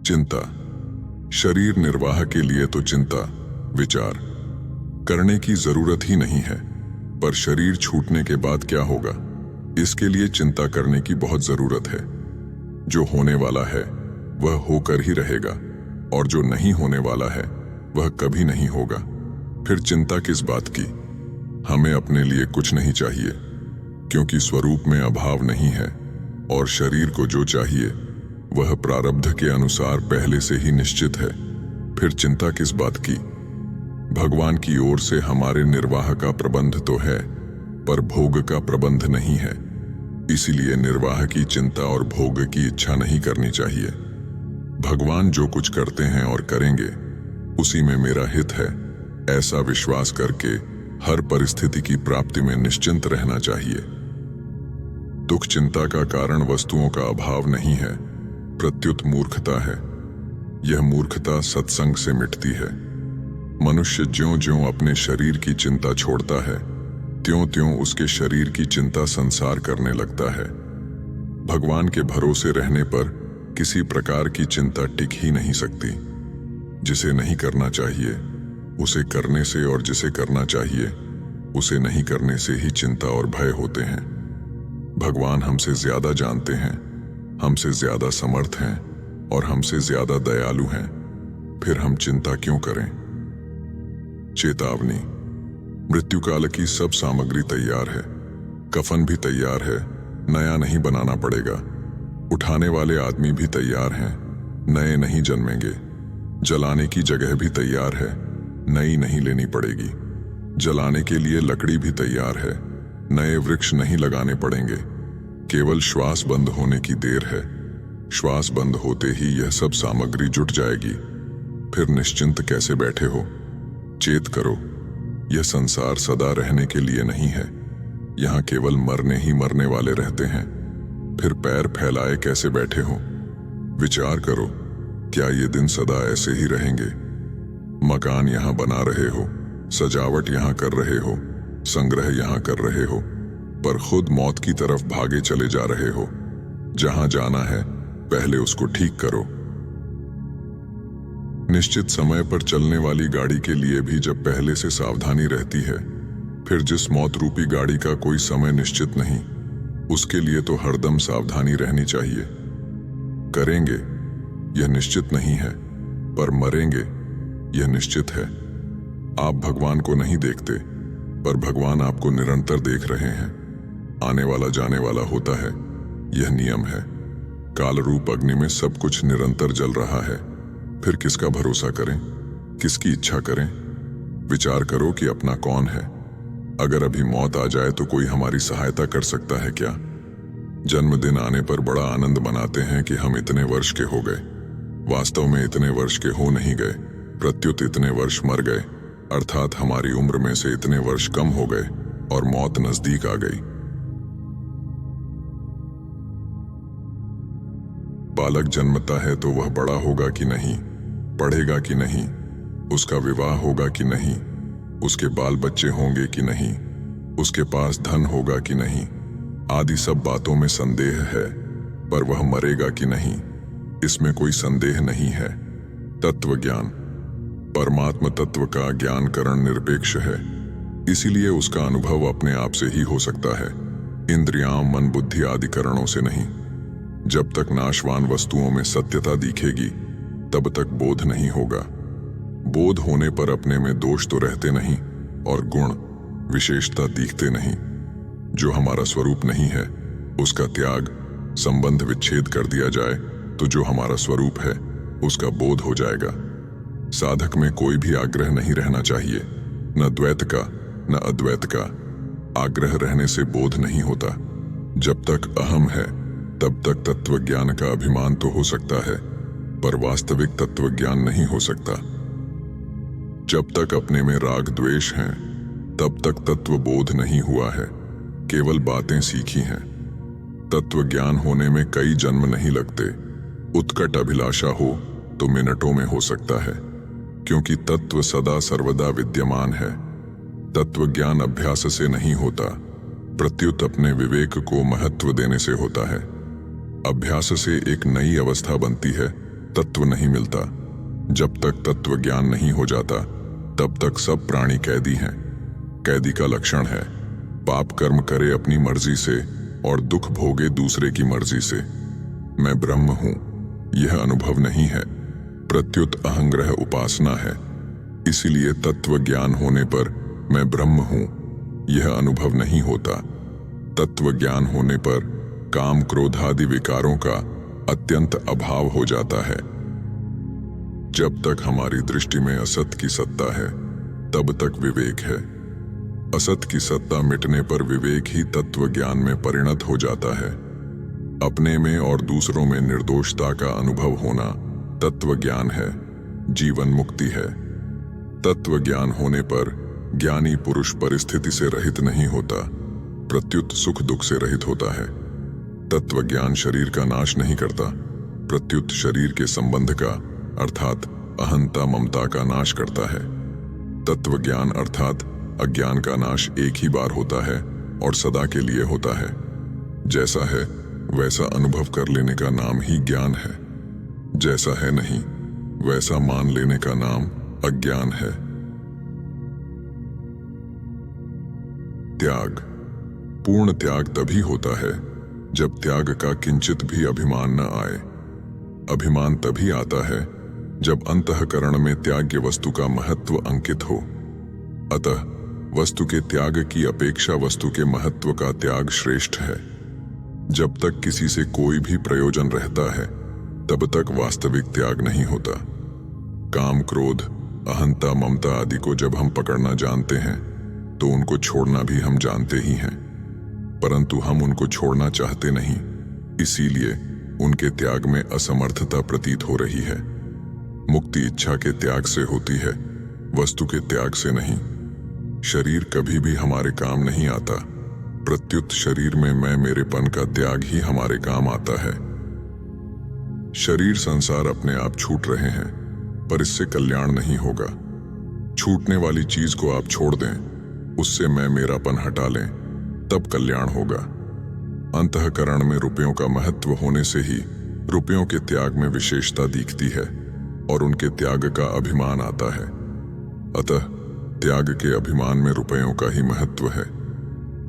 चिंता। शरीर निर्वाह के लिए तो चिंता, विचार करने की जरूरत ही नहीं है, पर शरीर छूटने के बाद क्या होगा, इसके लिए चिंता करने की बहुत जरूरत है। जो होने वाला है वह होकर ही रहेगा, और जो नहीं होने वाला है वह कभी नहीं होगा। फिर चिंता किस बात की? हमें अपने लिए कुछ नहीं चाहिए, क्योंकि स्वरूप में अभाव नहीं है, और शरीर को जो चाहिए वह प्रारब्ध के अनुसार पहले से ही निश्चित है। फिर चिंता किस बात की? भगवान की ओर से हमारे निर्वाह का प्रबंध तो है, पर भोग का प्रबंध नहीं है। इसीलिए निर्वाह की चिंता और भोग की इच्छा नहीं करनी चाहिए। भगवान जो कुछ करते हैं और करेंगे उसी में मेरा हित है, ऐसा विश्वास करके हर परिस्थिति की प्राप्ति में निश्चिंत रहना चाहिए। दुख चिंता का कारण वस्तुओं का अभाव नहीं है, प्रत्युत मूर्खता है। यह मूर्खता सत्संग से मिटती है। मनुष्य ज्यों-ज्यों अपने शरीर की चिंता छोड़ता है, त्यों-त्यों उसके शरीर की चिंता संसार करने लगता है। भगवान के भरोसे रहने पर किसी प्रकार की चिंता टिक ही नहीं सकती। जिसे नहीं करना चाहिए उसे करने से, और जिसे करना चाहिए उसे नहीं करने से ही चिंता और भय होते हैं। भगवान हमसे ज्यादा जानते हैं, हमसे ज्यादा समर्थ हैं और हमसे ज्यादा दयालु हैं। फिर हम चिंता क्यों करें? चेतावनी। मृत्युकाल की सब सामग्री तैयार है, कफन भी तैयार है, नया नहीं बनाना पड़ेगा। उठाने वाले आदमी भी तैयार हैं, नए नहीं जन्मेंगे। जलाने की जगह भी तैयार है, नई नहीं लेनी पड़ेगी। जलाने के लिए लकड़ी भी तैयार है, नए वृक्ष नहीं लगाने पड़ेंगे। केवल श्वास बंद होने की देर है। श्वास बंद होते ही यह सब सामग्री जुट जाएगी। फिर निश्चिंत कैसे बैठे हो? चेत करो, यह संसार सदा रहने के लिए नहीं है। यहाँ केवल मरने ही मरने वाले रहते हैं। फिर पैर फैलाए कैसे बैठे हो? विचार करो, क्या ये दिन सदा ऐसे ही रहेंगे? मकान यहाँ बना रहे हो, सजावट यहाँ कर रहे हो, संग्रह यहाँ कर रहे हो, पर खुद मौत की तरफ भागे चले जा रहे हो। जहां जाना है पहले उसको ठीक करो। निश्चित समय पर चलने वाली गाड़ी के लिए भी जब पहले से सावधानी रहती है, फिर जिस मौत रूपी गाड़ी का कोई समय निश्चित नहीं, उसके लिए तो हरदम सावधानी रहनी चाहिए। करेंगे यह निश्चित नहीं है, पर मरेंगे यह निश्चित है। आप भगवान को नहीं देखते, पर भगवान आपको निरंतर देख रहे हैं। आने वाला जाने वाला होता है, यह नियम है। काल रूप अग्नि में सब कुछ निरंतर जल रहा है। फिर किसका भरोसा करें, किसकी इच्छा करें? विचार करो कि अपना कौन है। अगर अभी मौत आ जाए तो कोई हमारी सहायता कर सकता है क्या? जन्मदिन आने पर बड़ा आनंद मनाते हैं कि हम इतने वर्ष के हो गए। वास्तव में इतने वर्ष के हो नहीं गए, प्रत्युत इतने वर्ष मर गए, अर्थात हमारी उम्र में से इतने वर्ष कम हो गए और मौत नजदीक आ गई। बालक जन्मता है तो वह बड़ा होगा कि नहीं, पढ़ेगा कि नहीं, उसका विवाह होगा कि नहीं, उसके बाल बच्चे होंगे कि नहीं, उसके पास धन होगा कि नहीं, आदि सब बातों में संदेह है। पर वह मरेगा कि नहीं, इसमें कोई संदेह नहीं है। तत्व ज्ञान, परमात्म तत्व का ज्ञान करण निरपेक्ष है, इसीलिए उसका अनुभव अपने आप से ही हो सकता है, इंद्रियां, मन, बुद्धि आदि करणों से नहीं। जब तक नाशवान वस्तुओं में सत्यता दिखेगी तब तक बोध नहीं होगा। बोध होने पर अपने में दोष तो रहते नहीं और गुण विशेषता दिखते नहीं। जो हमारा स्वरूप नहीं है उसका त्याग, संबंध विच्छेद कर दिया जाए तो जो हमारा स्वरूप है उसका बोध हो जाएगा। साधक में कोई भी आग्रह नहीं रहना चाहिए, न द्वैत का न अद्वैत का। आग्रह रहने से बोध नहीं होता। जब तक अहम है तब तक तत्व ज्ञान का अभिमान तो हो सकता है, पर वास्तविक तत्व ज्ञान नहीं हो सकता। जब तक अपने में राग द्वेष हैं तब तक तत्व बोध नहीं हुआ है, केवल बातें सीखी हैं। तत्व ज्ञान होने में कई जन्म नहीं लगते। उत्कट अभिलाषा हो तो मिनटों में हो सकता है, क्योंकि तत्व सदा सर्वदा विद्यमान है। तत्व ज्ञान अभ्यास से नहीं होता, प्रत्युत अपने विवेक को महत्व देने से होता है। अभ्यास से एक नई अवस्था बनती है तत्व नहीं मिलता। जब तक तत्व ज्ञान नहीं हो जाता तब तक सब प्राणी कैदी हैं। कैदी का लक्षण है पाप कर्म करे अपनी मर्जी से और दुख भोगे दूसरे की मर्जी से। मैं ब्रह्म हूं यह अनुभव नहीं है, प्रत्युत अहंग्रह उपासना है। इसीलिए तत्व ज्ञान होने पर मैं ब्रह्म हूं यह अनुभव नहीं होता। तत्व ज्ञान होने पर काम क्रोध आदि विकारों का अत्यंत अभाव हो जाता है। जब तक हमारी दृष्टि में असत की सत्ता है तब तक विवेक है। असत की सत्ता मिटने पर विवेक ही तत्व ज्ञान में परिणत हो जाता है। अपने में और दूसरों में निर्दोषता का अनुभव होना तत्व ज्ञान है, जीवन मुक्ति है। तत्व ज्ञान होने पर ज्ञानी पुरुष परिस्थिति से रहित नहीं होता, प्रत्युत सुख दुख से रहित होता है। तत्व ज्ञान शरीर का नाश नहीं करता, प्रत्युत शरीर के संबंध का अर्थात अहंता ममता का नाश करता है। तत्व ज्ञान अर्थात अज्ञान का नाश एक ही बार होता है और सदा के लिए होता है। जैसा है वैसा अनुभव कर लेने का नाम ही ज्ञान है। जैसा है नहीं वैसा मान लेने का नाम अज्ञान है। त्याग। पूर्ण त्याग तभी होता है जब त्याग का किंचित भी अभिमान न आए। अभिमान तभी आता है जब अंतःकरण में त्याग्य वस्तु का महत्व अंकित हो। अतः वस्तु के त्याग की अपेक्षा वस्तु के महत्व का त्याग श्रेष्ठ है। जब तक किसी से कोई भी प्रयोजन रहता है तब तक वास्तविक त्याग नहीं होता। काम क्रोध अहंता ममता आदि को जब हम पकड़ना जानते हैं तो उनको छोड़ना भी हम जानते ही हैं, परंतु हम उनको छोड़ना चाहते नहीं, इसीलिए उनके त्याग में असमर्थता प्रतीत हो रही है। मुक्ति इच्छा के त्याग से होती है, वस्तु के त्याग से नहीं। शरीर कभी भी हमारे काम नहीं आता, प्रत्युत शरीर में मैं मेरेपन का त्याग ही हमारे काम आता है। शरीर संसार अपने आप छूट रहे हैं, पर इससे कल्याण नहीं होगा। छूटने वाली चीज को आप छोड़ दें, उससे मैं मेरापन हटा लें, तब कल्याण होगा। अंतःकरण में रुपयों का महत्व होने से ही रुपयों के त्याग में विशेषता दिखती है और उनके त्याग का अभिमान आता है। अतः त्याग के अभिमान में रुपयों का ही महत्व है।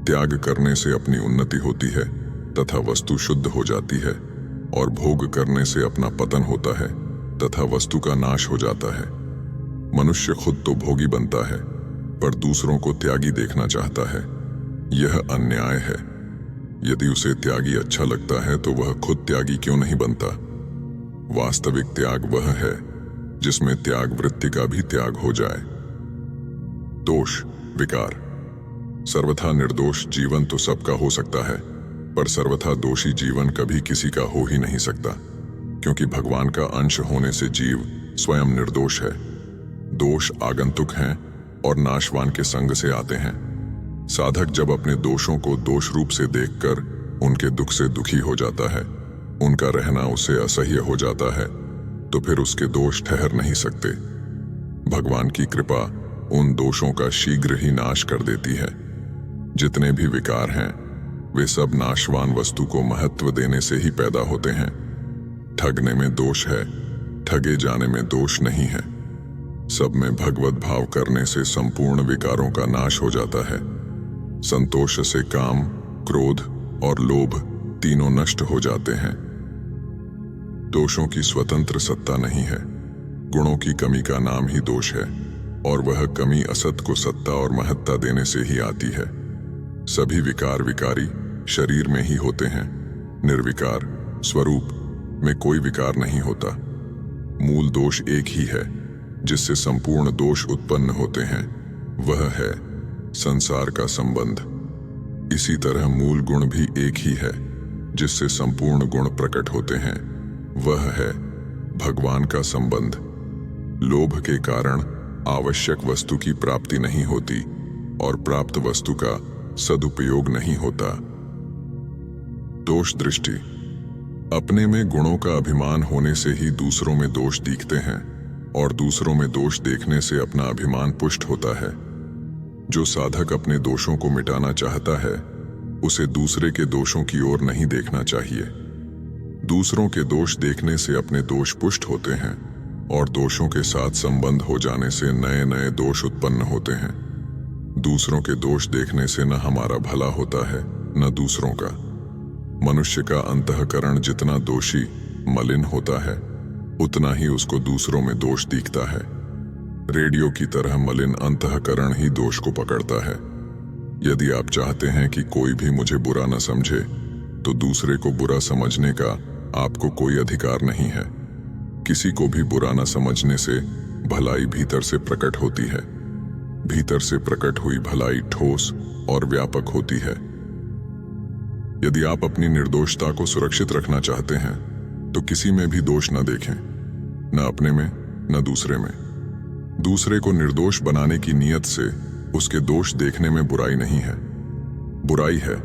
त्याग करने से अपनी उन्नति होती है तथा वस्तु शुद्ध हो जाती है, और भोग करने से अपना पतन होता है तथा वस्तु का नाश हो जाता है। मनुष्य खुद तो भोगी बनता है पर दूसरों को त्यागी देखना चाहता है। यह अन्याय है। यदि उसे त्यागी अच्छा लगता है तो वह खुद त्यागी क्यों नहीं बनता? वास्तविक त्याग वह है जिसमें त्याग वृत्ति का भी त्याग हो जाए। दोष विकार। सर्वथा निर्दोष जीवन तो सबका हो सकता है, पर सर्वथा दोषी जीवन कभी किसी का हो ही नहीं सकता, क्योंकि भगवान का अंश होने से जीव स्वयं निर्दोष है। दोष आगंतुक हैं और नाशवान के संग से आते हैं। साधक जब अपने दोषों को दोष रूप से देखकर उनके दुख से दुखी हो जाता है, उनका रहना उसे असह्य हो जाता है, तो फिर उसके दोष ठहर नहीं सकते। भगवान की कृपा उन दोषों का शीघ्र ही नाश कर देती है। जितने भी विकार हैं वे सब नाशवान वस्तु को महत्व देने से ही पैदा होते हैं। ठगने में दोष है, ठगे जाने में दोष नहीं है। सब में भगवत भाव करने से संपूर्ण विकारों का नाश हो जाता है। संतोष से काम, क्रोध और लोभ तीनों नष्ट हो जाते हैं। दोषों की स्वतंत्र सत्ता नहीं है। गुणों की कमी का नाम ही दोष है, और वह कमी असत को सत्ता और महत्ता देने से ही आती है। सभी विकार विकारी शरीर में ही होते हैं। निर्विकार स्वरूप में कोई विकार नहीं होता। मूल दोष एक ही है जिससे संपूर्ण दोष उत्पन्न होते हैं, वह है संसार का संबंध। इसी तरह मूल गुण भी एक ही है जिससे संपूर्ण गुण प्रकट होते हैं, वह है भगवान का संबंध। लोभ के कारण आवश्यक वस्तु की प्राप्ति नहीं होती और प्राप्त वस्तु का सदुपयोग नहीं होता। दोष दृष्टि। अपने में गुणों का अभिमान होने से ही दूसरों में दोष दिखते हैं, और दूसरों में दोष देखने से अपना अभिमान पुष्ट होता है। जो साधक अपने दोषों को मिटाना चाहता है उसे दूसरे के दोषों की ओर नहीं देखना चाहिए। दूसरों के दोष देखने से अपने दोष पुष्ट होते हैं और दोषों के साथ संबंध हो जाने से नए नए दोष उत्पन्न होते हैं। दूसरों के दोष देखने से न हमारा भला होता है न दूसरों का। मनुष्य का अंतःकरण जितना दोषी मलिन होता है उतना ही उसको दूसरों में दोष दिखता है। रेडियो की तरह मलिन अंतःकरण ही दोष को पकड़ता है। यदि आप चाहते हैं कि कोई भी मुझे बुरा न समझे तो दूसरे को बुरा समझने का आपको कोई अधिकार नहीं है। किसी को भी बुरा न समझने से भलाई भीतर से प्रकट होती है। भीतर से प्रकट हुई भलाई ठोस और व्यापक होती है। यदि आप अपनी निर्दोषता को सुरक्षित रखना चाहते हैं तो किसी में भी दोष न देखें, न अपने में न दूसरे में। दूसरे को निर्दोष बनाने की नीयत से उसके दोष देखने में बुराई नहीं है। बुराई है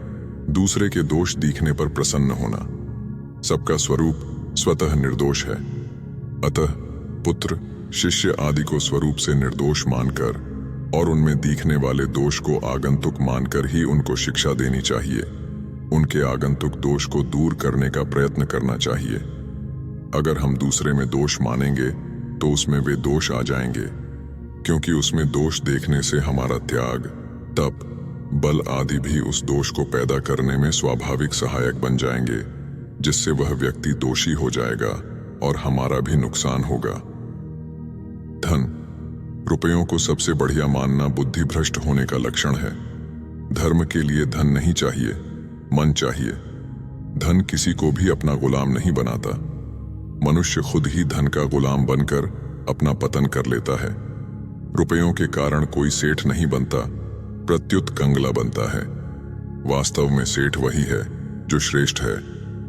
दूसरे के दोष दिखने पर प्रसन्न होना। सबका स्वरूप स्वतः निर्दोष है। अतः पुत्र शिष्य आदि को स्वरूप से निर्दोष मानकर और उनमें दिखने वाले दोष को आगंतुक मानकर ही उनको शिक्षा देनी चाहिए। उनके आगंतुक दोष को दूर करने का प्रयत्न करना चाहिए। अगर हम दूसरे में दोष मानेंगे तो उसमें वे दोष आ जाएंगे, क्योंकि उसमें दोष देखने से हमारा त्याग, तप, बल आदि भी उस दोष को पैदा करने में स्वाभाविक सहायक बन जाएंगे, जिससे वह व्यक्ति दोषी हो जाएगा और हमारा भी नुकसान होगा। धन, रुपयों को सबसे बढ़िया मानना बुद्धि भ्रष्ट होने का लक्षण है। धर्म के लिए धन नहीं चाहिए, मन चाहिए। धन किसी को भी अपना गुलाम नहीं बनाता। मनुष्य खुद ही धन का गुलाम बनकर अपना पतन कर लेता है। रुपयों के कारण कोई सेठ नहीं बनता, प्रत्युत कंगला बनता है। वास्तव में सेठ वही है जो श्रेष्ठ है,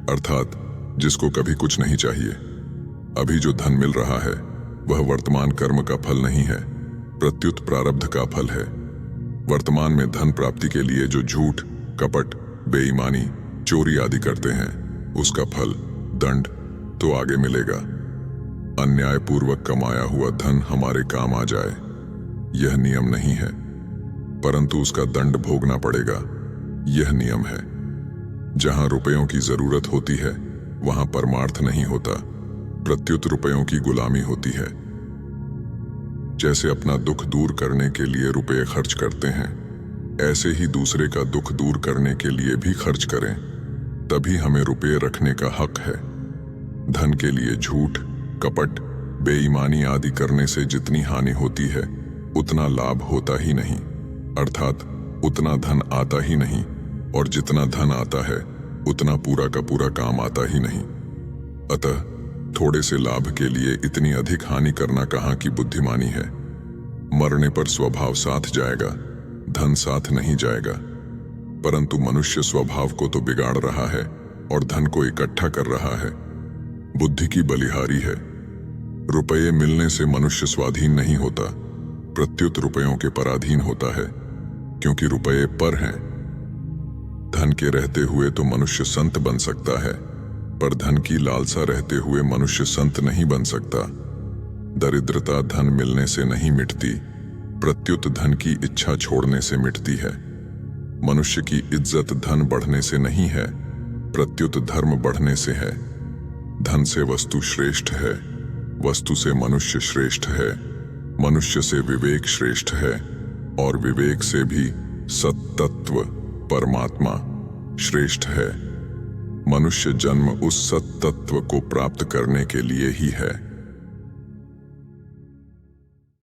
अर्थात जिसको कभी कुछ नहीं चाहिए। अभी जो धन मिल रहा है वह वर्तमान कर्म का फल नहीं है, प्रत्युत प्रारब्ध का फल है। वर्तमान में धन प्राप्ति के लिए जो झूठ, कपट, बेईमानी, चोरी आदि करते हैं उसका फल, दंड तो आगे मिलेगा। अन्यायपूर्वक कमाया हुआ धन हमारे काम आ जाए यह नियम नहीं है, परंतु उसका दंड भोगना पड़ेगा, यह नियम है। जहां रुपयों की जरूरत होती है वहां परमार्थ नहीं होता, प्रत्युत रुपयों की गुलामी होती है। जैसे अपना दुख दूर करने के लिए रुपये खर्च करते हैं, ऐसे ही दूसरे का दुख दूर करने के लिए भी खर्च करें, तभी हमें रुपये रखने का हक है। धन के लिए झूठ, कपट, बेईमानी आदि करने से जितनी हानि होती है उतना लाभ होता ही नहीं, अर्थात उतना धन आता ही नहीं, और जितना धन आता है उतना पूरा का पूरा काम आता ही नहीं। अतः थोड़े से लाभ के लिए इतनी अधिक हानि करना कहाँ की बुद्धिमानी है। मरने पर स्वभाव साथ जाएगा, धन साथ नहीं जाएगा। परंतु मनुष्य स्वभाव को तो बिगाड़ रहा है और धन को इकट्ठा कर रहा है। बुद्धि की बलिहारी है। रुपये मिलने से मनुष्य स्वाधीन नहीं होता, प्रत्युत रुपयों के पराधीन होता है, क्योंकि रुपये पर हैं। धन के रहते हुए तो मनुष्य संत बन सकता है, पर धन की लालसा रहते हुए मनुष्य संत नहीं बन सकता। दरिद्रता धन मिलने से नहीं मिटती, प्रत्युत धन की इच्छा छोड़ने से मिटती है। मनुष्य की इज्जत धन बढ़ने से नहीं है, प्रत्युत धर्म बढ़ने से है। धन से वस्तु श्रेष्ठ है, वस्तु से मनुष्य श्रेष्ठ है, मनुष्य से विवेक श्रेष्ठ है, और विवेक से भी सत्तत्व परमात्मा श्रेष्ठ है। मनुष्य जन्म उस सत्तत्व को प्राप्त करने के लिए ही है।